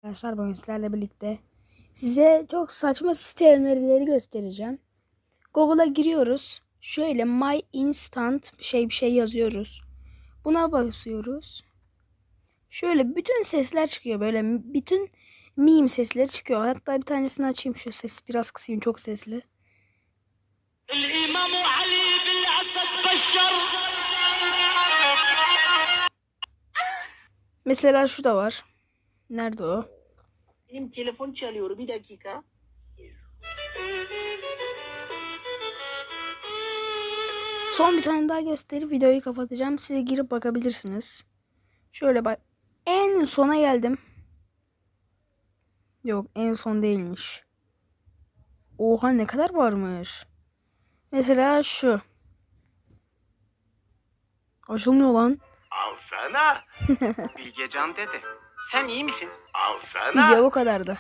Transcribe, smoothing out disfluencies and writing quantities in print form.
Arkadaşlar bugün sizlerle birlikte size çok saçma site önerileri göstereceğim. Google'a giriyoruz. Şöyle My Instant bir şey yazıyoruz. Buna basıyoruz. Şöyle bütün sesler çıkıyor. Böyle bütün meme sesleri çıkıyor. Hatta bir tanesini açayım, şu sesi biraz kısayım, çok sesli. Mesela şu da var. Nerede o? Benim telefon çalıyor, bir dakika. Son bir tane daha gösterip videoyu kapatacağım. Size girip bakabilirsiniz. Şöyle bak. En sona geldim. Yok, en son değilmiş. Oha, ne kadar varmış. Mesela şu. Açılmıyor lan. Alsana. Bilgecan dede. Sen iyi misin? Video Alsana. bu kadardı.